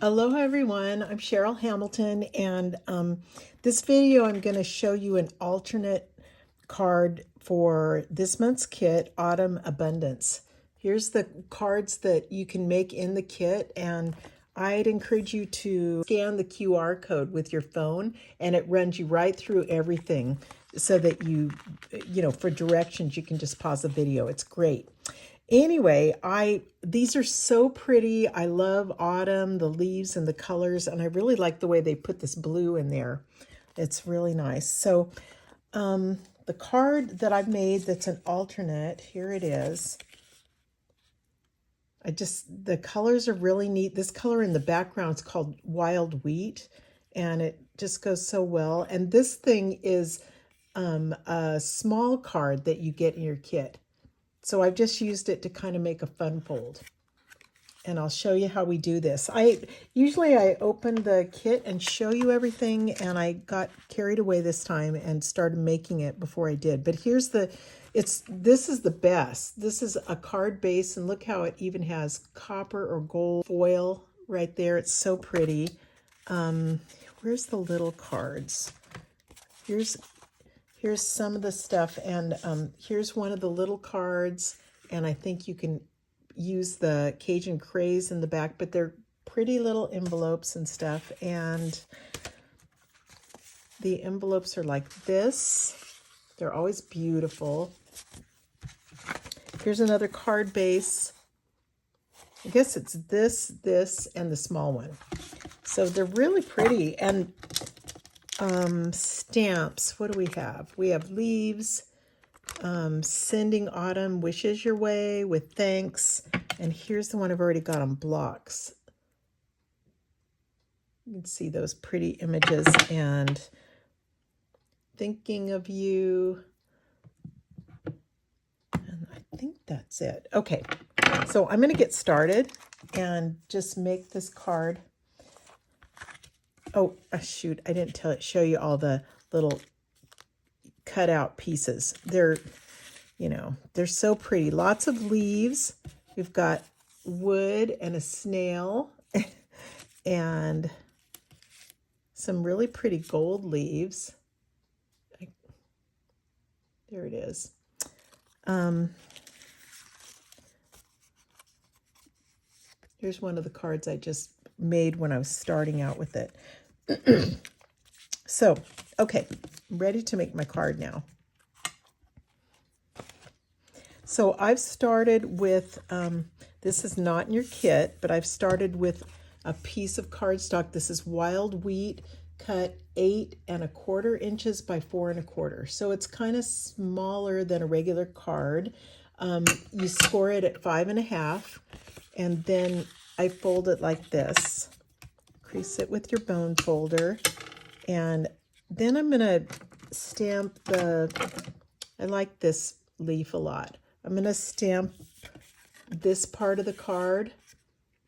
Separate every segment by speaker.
Speaker 1: Aloha everyone, I'm Cheryl Hamilton, and this video I'm going to show you an alternate card for this month's kit, Autumn Abundance. Here's the cards that you can make in the kit, and I'd encourage you to scan the QR code with your phone, and it runs you right through everything so that for directions, you can just pause the video. It's great. Anyway, these are so pretty. I love autumn, the leaves and the colors, and I really like the way they put this blue in there. It's really nice. So the card that I've made that's an alternate, here it is. The colors are really neat. This color in the background is called Wild Wheat, and it just goes so well. And this thing is a small card that you get in your kit. So I've just used it to kind of make a fun fold. And I'll show you how we do this. Usually I open the kit and show you everything, and I got carried away this time and started making it before I did. But this is the best. This is a card base, and look how it even has copper or gold foil right there. It's so pretty. Where's the little cards? Here's some of the stuff, and here's one of the little cards, and I think you can use the Cajun craze in the back, but they're pretty little envelopes and stuff, and the envelopes are like this. They're always beautiful. Here's another card base. I guess it's this, and the small one. So they're really pretty, and stamps. What do we have? We have leaves, sending autumn wishes your way with thanks, and here's the one I've already got on blocks. You can see those pretty images, and thinking of you, and I think that's it. Okay, so I'm going to get started and just make this card. Oh, shoot, I didn't show you all the little cut out pieces. They're so pretty. Lots of leaves. We've got wood and a snail and some really pretty gold leaves. There it is. Here's one of the cards I just made when I was starting out with it. So, okay, I'm ready to make my card now. So I've started with, this is not in your kit, but I've started with a piece of cardstock. This is Wild Wheat, cut 8 1/4 inches by 4 1/4. So it's kind of smaller than a regular card. You score it at 5 1/2, and then I fold it like this. Crease it with your bone folder, and then I'm gonna stamp I like this leaf a lot. I'm gonna stamp this part of the card.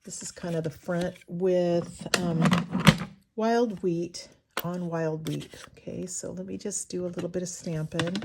Speaker 1: This is kind of the front with Wild Wheat on Wild Wheat. Okay, so let me just do a little bit of stamping.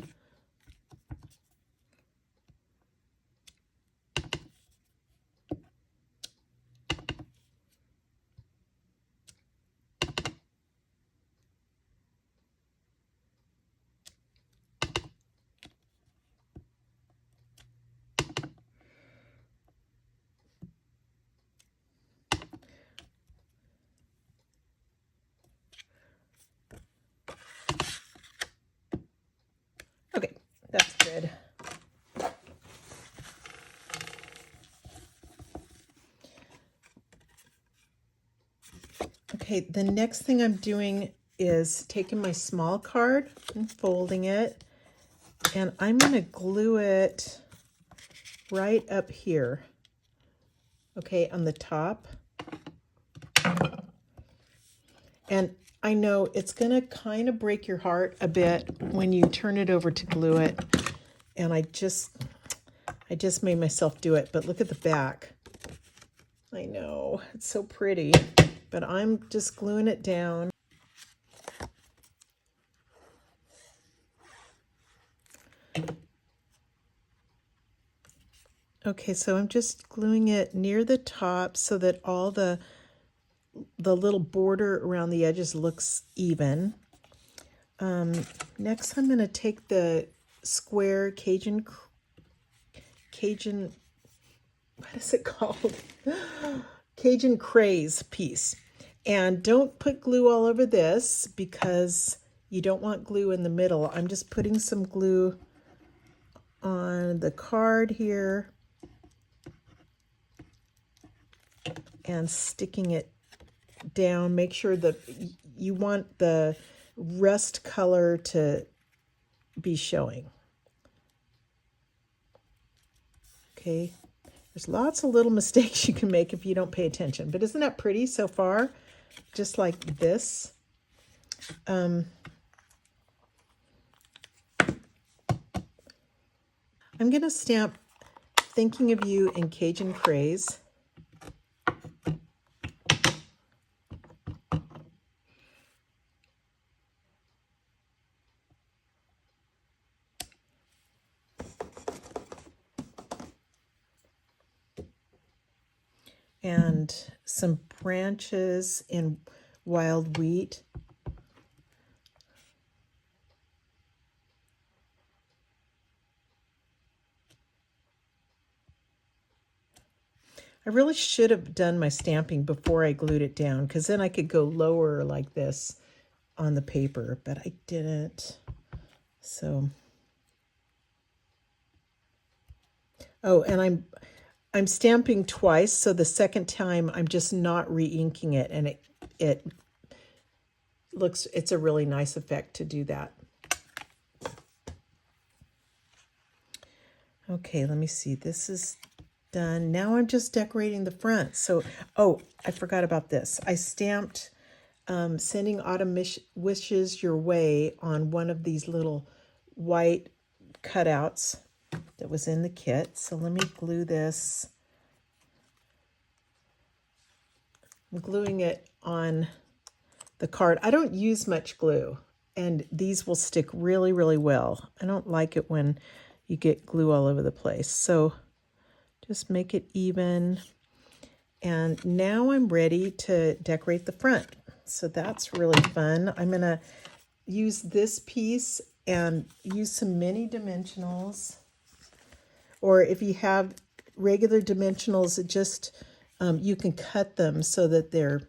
Speaker 1: Okay, that's good. Okay, the next thing I'm doing is taking my small card and folding it, and I'm going to glue it right up here, okay, on the top. And I know it's going to kind of break your heart a bit when you turn it over to glue it, and I just made myself do it, but look at the back. I know, it's so pretty, but I'm just gluing it down. Okay, so I'm just gluing it near the top so that all the the little border around the edges looks even. Next, I'm going to take the square Cajun, what is it called? Cajun Craze piece. And don't put glue all over this because you don't want glue in the middle. I'm just putting some glue on the card here and sticking it down. Make sure that you want the rust color to be showing. Okay, there's lots of little mistakes you can make if you don't pay attention, but isn't that pretty so far? Just like this. I'm going to stamp Thinking of You in Cajun Craze. And some branches in Wild Wheat. I really should have done my stamping before I glued it down, because then I could go lower like this on the paper, but I didn't. So, oh, and I'm stamping twice, so the second time I'm just not re-inking it, and it looks, it's a really nice effect to do that. Okay, let me see. This is done. Now I'm just decorating the front. So, oh, I forgot about this. I stamped Sending Autumn Wishes Your Way on one of these little white cutouts that was in the kit. So let me glue this. I'm gluing it on the card. I don't use much glue, and these will stick really, really well. I don't like it when you get glue all over the place. So just make it even. And now I'm ready to decorate the front. So that's really fun. I'm going to use this piece and use some mini dimensionals. Or if you have regular dimensionals, it just you can cut them so that they're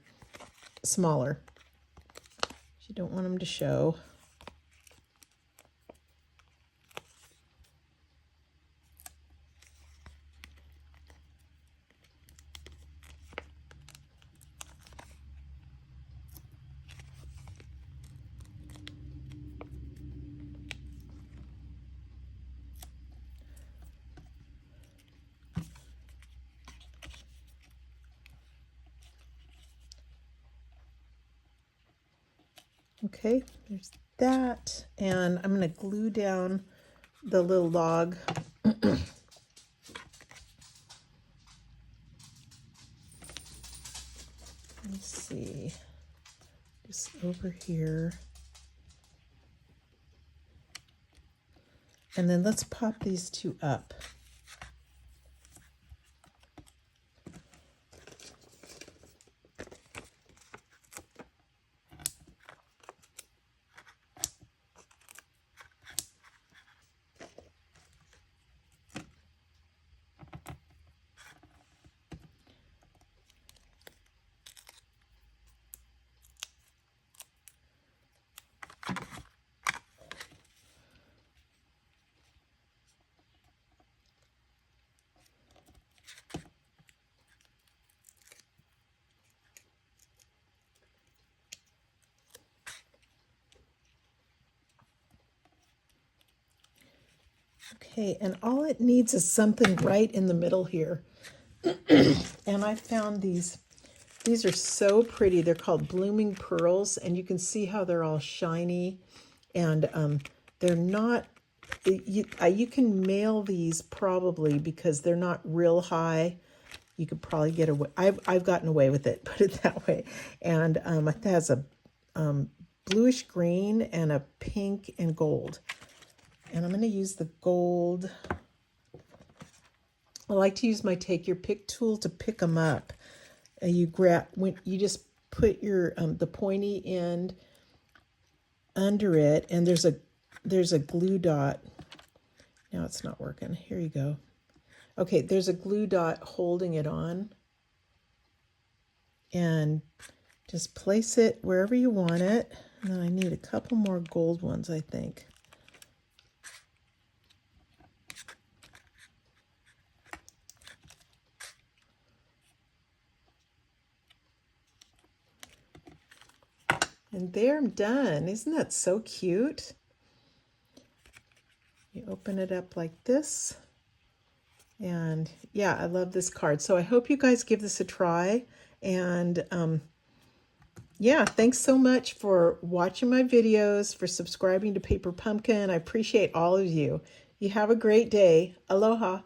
Speaker 1: smaller. You don't want them to show. Okay, there's that. And I'm going to glue down the little log. Let's see, just over here. And then let's pop these two up. Okay, and all it needs is something right in the middle here. And I found these. These are so pretty. They're called Blooming Pearls, and you can see how they're all shiny. And they're not, you can mail these probably because they're not real high. You could probably get away. I've gotten away with it, put it that way. And it has a bluish green and a pink and gold. And I'm going to use the gold. I like to use my Take Your Pick tool to pick them up. You grab, when you just put your the pointy end under it, and there's a glue dot. Now it's not working. Here you go. Okay, there's a glue dot holding it on. And just place it wherever you want it. And then I need a couple more gold ones, I think. And there, I'm done. Isn't that so cute? You open it up like this. And yeah, I love this card. So I hope you guys give this a try. And yeah, thanks so much for watching my videos, for subscribing to Paper Pumpkin. I appreciate all of you. You have a great day. Aloha.